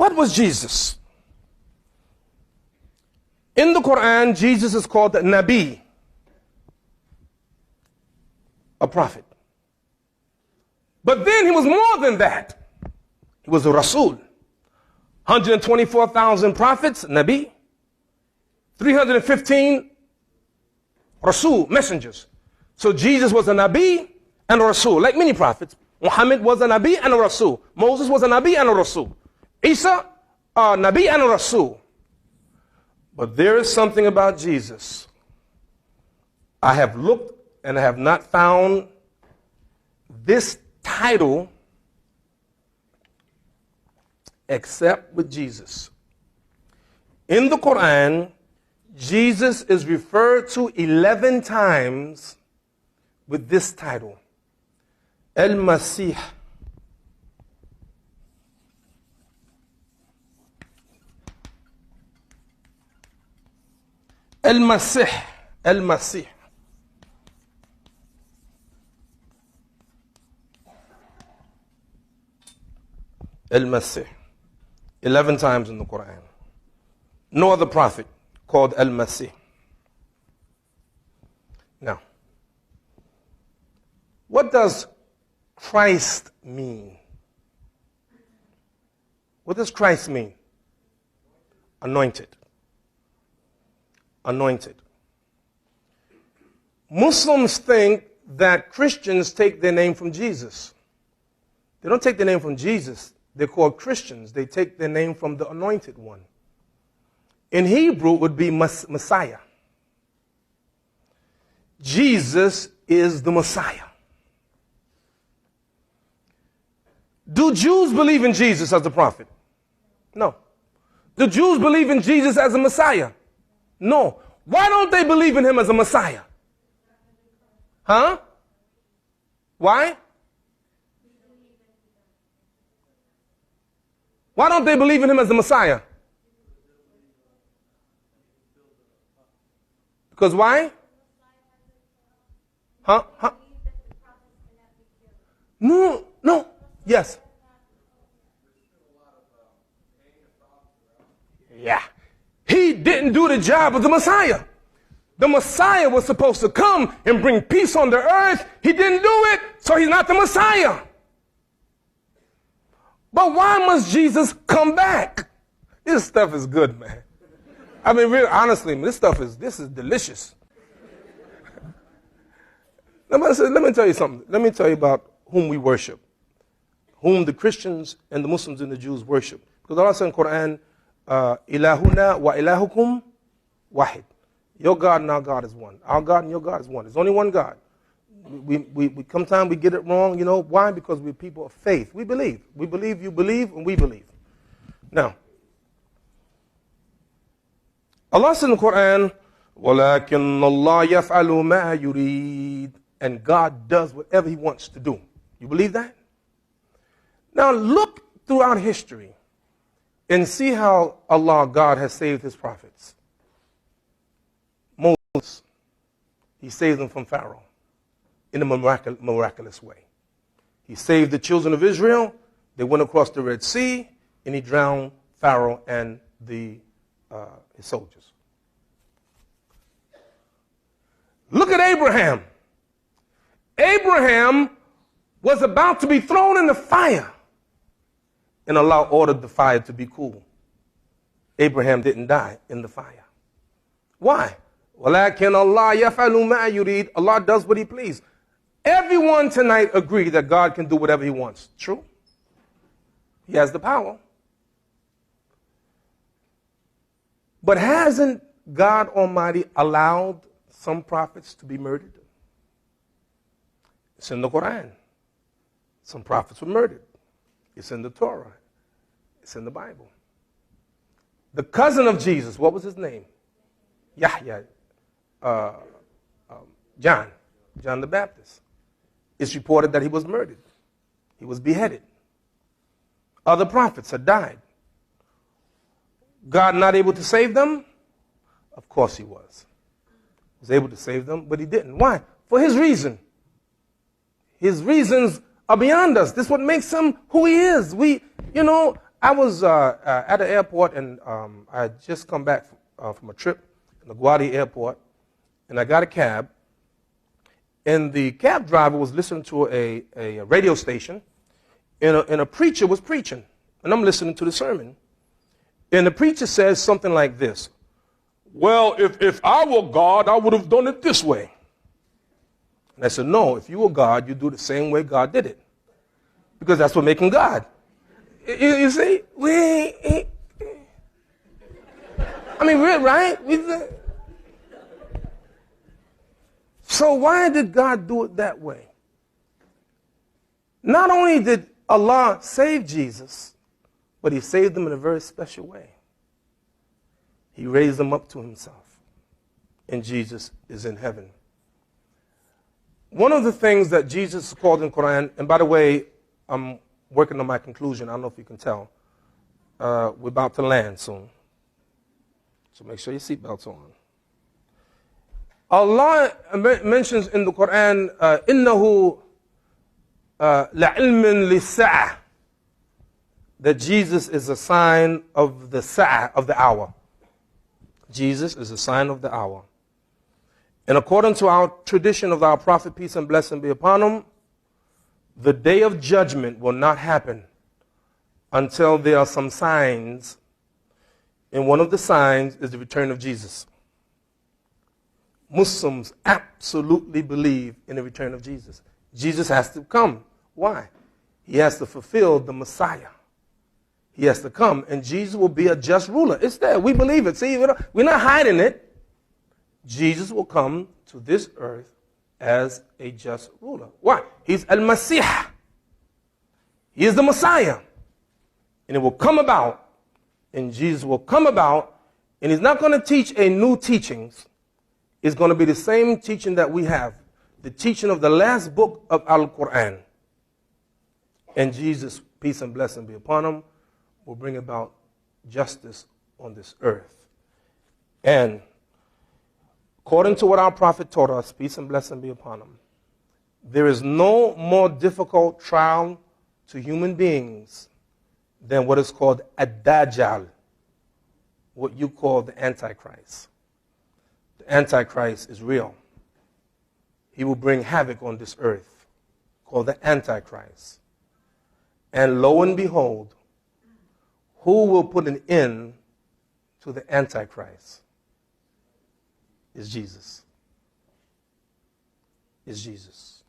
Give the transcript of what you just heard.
What was Jesus? In the Quran, Jesus is called the Nabi, a prophet. But then he was more than that. He was a Rasul. 124,000 prophets, Nabi. 315 Rasul, messengers. So Jesus was a Nabi and a Rasul, like many prophets. Muhammad was a Nabi and a Rasul. Moses was a Nabi and a Rasul. Isa, a Nabi and a Rasul. But there is something about Jesus. I have looked and I have not found this title except with Jesus. In the Quran, Jesus is referred to 11 times with this title, Al-Masih. Al-Masih. Al-Masih. Al-Masih. 11 times in the Quran. No other prophet called Al-Masih. Now, what does Christ mean? What does Christ mean? Anointed. Anointed. Muslims think that Christians take their name from Jesus. They don't take their name from Jesus. They're called Christians. They take their name from the anointed one. In Hebrew, it would be Messiah. Jesus is the Messiah. Do Jews believe in Jesus as the prophet? No. Do Jews believe in Jesus as a Messiah? No. Why don't they believe in him as a Messiah? Huh? Why? Why don't they believe in him as the Messiah? Because why? Huh? No, no. Yes. Yeah. He didn't do the job of the Messiah. The Messiah was supposed to come and bring peace on the earth. He didn't do it, so he's not the Messiah. But why must Jesus come back? This stuff is good, man. I mean, really, honestly, this is delicious. Let me tell you something. Let me tell you about whom we worship, whom the Christians and the Muslims and the Jews worship. Because Allah said in the Quran, Ilahuna wa ilahukum wahid. Your God and our God is one. Our God and your God is one. There's only one God. We sometimes we get it wrong, you know. Why? Because we're people of faith. We believe. We believe, you believe, and we believe. Now, Allah said in the Quran, وَلَكِنَّ اللَّهَ يَفْعَلُ مَا يُرِيدُ. And God does whatever he wants to do. You believe that? Now look throughout history and see how Allah, God, has saved his prophets. Moses, he saved them from Pharaoh in a miraculous way. He saved the children of Israel. They went across the Red Sea, and he drowned Pharaoh and his soldiers. Look at Abraham. Abraham was about to be thrown in the fire, and Allah ordered the fire to be cool. Abraham didn't die in the fire. Why? وَلَكِنْ اللَّهَ يَفْعَلُ مَا يُرِيدُ. Allah does what he pleases. Everyone tonight agree that God can do whatever he wants. True? He has the power. But hasn't God Almighty allowed some prophets to be murdered? It's in the Quran. Some prophets were murdered. It's in the Torah. It's in the Bible. The cousin of Jesus, what was his name? Yahya. John the Baptist. It's reported that he was murdered. He was beheaded. Other prophets had died. God not able to save them? Of course he was. He was able to save them, but he didn't. Why? For his reason. His reasons are beyond us. This is what makes him who he is. I was at the airport, and I had just come back from a trip in LaGuardia Airport, and I got a cab. And the cab driver was listening to a radio station, and a preacher was preaching. And I'm listening to the sermon. And the preacher says something like this: well, if I were God, I would have done it this way. And I said, no, if you were God, you do the same way God did it. Because that's what making God. You see? I mean, we're right? So why did God do it that way? Not only did Allah save Jesus, but he saved him in a very special way. He raised him up to himself. And Jesus is in heaven. One of the things that Jesus is called in the Quran, and by the way, I'm working on my conclusion. I don't know if you can tell. We're about to land soon. So make sure your seatbelt's on. Allah mentions in the Quran, إِنَّهُ لَعِلْمٍ لِلسَّاعَةِ, that Jesus is a sign of the sa'ah, of the hour. Jesus is a sign of the hour. And according to our tradition of our Prophet, peace and blessing be upon him, the day of judgment will not happen until there are some signs. And one of the signs is the return of Jesus. Muslims absolutely believe in the return of Jesus. Jesus has to come. Why? He has to fulfill the Messiah. He has to come, and Jesus will be a just ruler. It's there. We believe it. See, we're not hiding it. Jesus will come to this earth as a just ruler. Why? He's Al-Masih. He is the Messiah. And it will come about, and Jesus will come about, and he's not going to teach a new teachings. It's going to be the same teaching that we have, the teaching of the last book of Al-Quran. And Jesus, peace and blessing be upon him, will bring about justice on this earth. And according to what our Prophet taught us, peace and blessing be upon him, there is no more difficult trial to human beings than what is called Ad-Dajjal, what you call the Antichrist. The Antichrist is real. He will bring havoc on this earth, called the Antichrist. And lo and behold, who will put an end to the Antichrist? Is Jesus. Is Jesus.